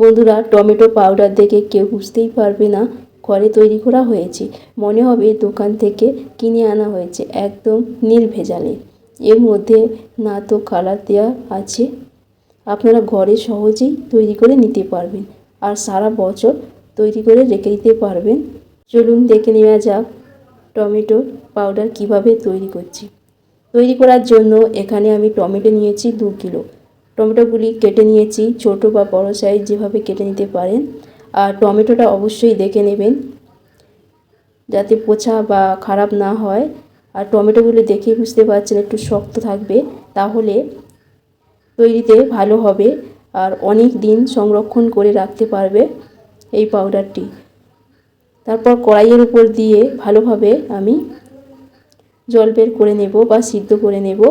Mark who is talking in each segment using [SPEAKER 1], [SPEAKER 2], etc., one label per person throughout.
[SPEAKER 1] বন্ধুরা, tomato powder দেখে কেউ বুঝতেই পারবে না ঘরে তৈরি করা হয়েছে। মনে হবে দোকান থেকে কিনে আনা হয়েছে, একদম নির্ভেজালে। এর মধ্যে না তো কালার দেওয়া আছে। আপনারা ঘরে সহজেই তৈরি করে নিতে পারবেন আর সারা বছর তৈরি করে রেখে দিতে পারবেন। চলুন দেখে নেওয়া যাক টমেটোর পাউডার কিভাবে তৈরি করছি। তৈরি করার জন্য এখানে আমি টমেটো নিয়েছি 2 কিলো। টমেটোগুলি কেটে নিয়েছি, ছোট বা বড় সাইজ যেভাবে কেটে নিতে পারেন। আর টমেটোটা অবশ্যই দেখে নেবেন যাতে পচা বা খারাপ না হয়। আর টমেটোগুলি দেখে বুঝতে পারছেন একটু শক্ত থাকবে, তাহলে তৈরিতে ভালো হবে আর অনেক দিন সংরক্ষণ করে রাখতে পারবে এই পাউডারটি। তারপর কড়াইয়ের উপর দিয়ে ভালোভাবে আমি জল বের করে নেব বা সিদ্ধ করে নেব।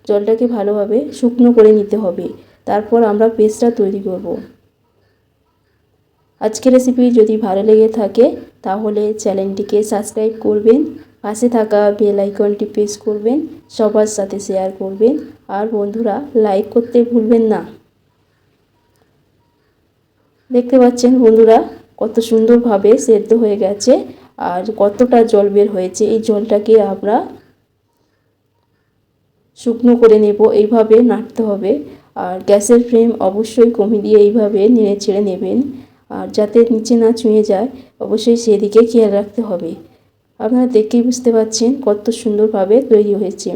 [SPEAKER 1] জলটাকে ভালোভাবে শুকনো করে নিতে হবে, তারপর আমরা পেস্টটা তৈরি করব। আজকের রেসিপি যদি ভালো লেগে থাকে তাহলে চ্যানেলটিকে সাবস্ক্রাইব করবেন, পাশে থাকা বেল আইকনটি প্রেস করবেন, সবার সাথে শেয়ার করবেন আর বন্ধুরা লাইক করতে ভুলবেন না। দেখতে পাচ্ছেন বন্ধুরা কত সুন্দরভাবে সেদ্ধ হয়ে গেছে আর কতটা জল বের হয়েছে। এই জলটাকে আমরা শুকনো করে নেব, এইভাবে নাড়তে হবে। আর গ্যাসের ফ্লেম অবশ্যই কমিয়ে দিয়ে এইভাবে নেড়ে ছেড়ে নেবেন, আর যাতে নিচে না ছুঁয়ে যায় অবশ্যই সেদিকে খেয়াল রাখতে হবে। আপনারা দেখেই বুঝতে পারছেন কত সুন্দরভাবে তৈরি হয়েছে।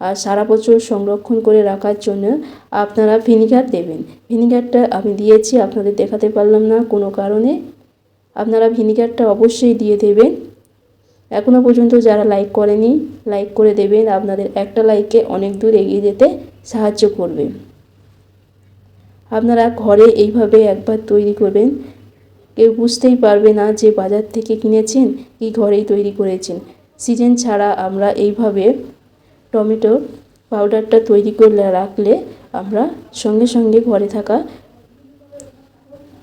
[SPEAKER 1] আর সারা বছর সংরক্ষণ করে রাখার জন্য আপনারা ভিনিগার দেবেন। ভিনিগারটা আমি দিয়েছি, আপনাদের দেখাতে পারলাম না কোনো কারণে। আপনারা ভিনিগারটা অবশ্যই দিয়ে দেবেন। এখনও পর্যন্ত যারা লাইক করেনি লাইক করে দেবেন, আপনাদের একটা লাইকে অনেক দূর এগিয়ে যেতে সাহায্য করবে। আপনারা ঘরে এইভাবে একবার তৈরি করবেন, কেউ বুঝতেই পারবে না যে বাজার থেকে কিনেছেন কি ঘরেই তৈরি করেছেন। সিজন ছাড়া আমরা এইভাবে টমেটো পাউডারটা তৈরি করে রাখলে আমরা সঙ্গে সঙ্গে ঘরে থাকা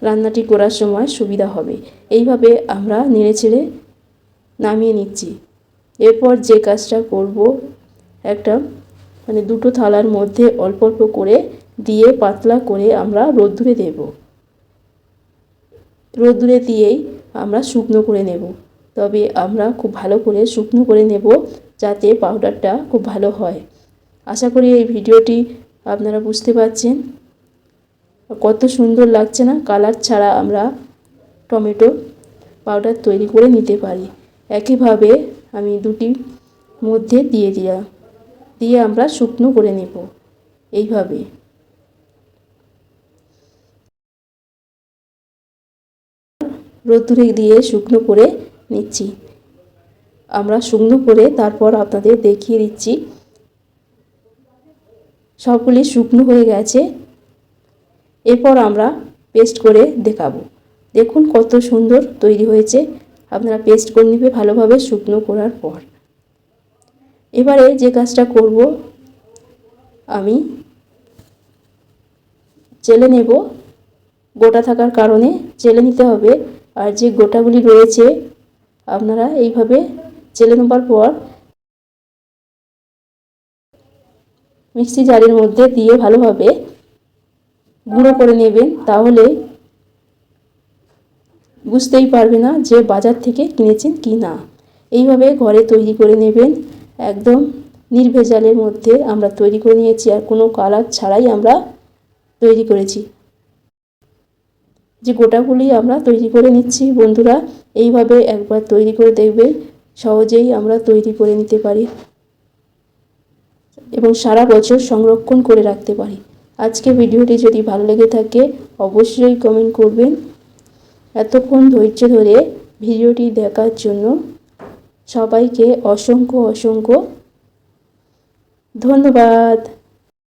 [SPEAKER 1] রান্নাটি করার সময় সুবিধা হবে। এইভাবে আমরা নেড়েচেড়ে নামিয়ে নিচ্ছি। এরপর যে কাজটা করব, একটা দুটো থালার মধ্যে অল্প অল্প করে দিয়ে পাতলা করে আমরা রোদ্দুরে দেব। রোদ্দুরে দিয়েই আমরা শুকনো করে নেব, তবে আমরা খুব ভালো করে শুকনো করে নেব যাতে পাউডারটা খুব ভালো হয়। আশা করি এই ভিডিওটি আপনারা বুঝতে পারছেন। কত সুন্দর লাগছে না? কালার ছাড়া আমরা টমেটো পাউডার তৈরি করে নিতে পারি। একইভাবে আমি দুটি মধ্যে দিয়ে আমরা শুকনো করে নেব। এইভাবে রোদ্দুরে দিয়ে শুকনো করে নিচ্ছি। আমরা শুকনো করে তারপর আপনাদের দেখিয়ে দিচ্ছি। সবগুলি শুকনো হয়ে গেছে, এরপর আমরা পেস্ট করে দেখাবো। দেখুন কত সুন্দর তৈরি হয়েছে। আপনারা পেস্ট করে নেবে ভালোভাবে শুকনো করার পর। এবারে যে কাজটা করব, আমি চেলে নেব। গোটা থাকার কারণে চেলে নিতে হবে। আর যে গোটাগুলি রয়েছে আপনারা এইভাবে চেলে নেবার পর মিক্সি জারের মধ্যে দিয়ে ভালোভাবে গুঁড়ো করে নেবেন, তাহলে বুঝতেই পারবে না যে বাজার থেকে কিনেছেন কি না। এইভাবে ঘরে তৈরি করে নেবেন, একদম নির্ভেজালের মধ্যে আমরা তৈরি করে নিয়েছি আর কোনো কালার ছাড়াই আমরা তৈরি করেছি। যে গোটাগুলি আমরা তৈরি করে নিচ্ছি বন্ধুরা, এইভাবে একবার তৈরি করে দেখবেন, সহজেই আমরা তৈরি করে নিতে পারি এবং সারা বছর সংরক্ষণ করে রাখতে পারি। আজকে ভিডিওটি যদি ভালো লেগে থাকে অবশ্যই কমেন্ট করবেন। এতক্ষণ ধৈর্য ধরে ভিডিওটি দেখার জন্য সবাইকে অসংখ্য অসংখ্য ধন্যবাদ।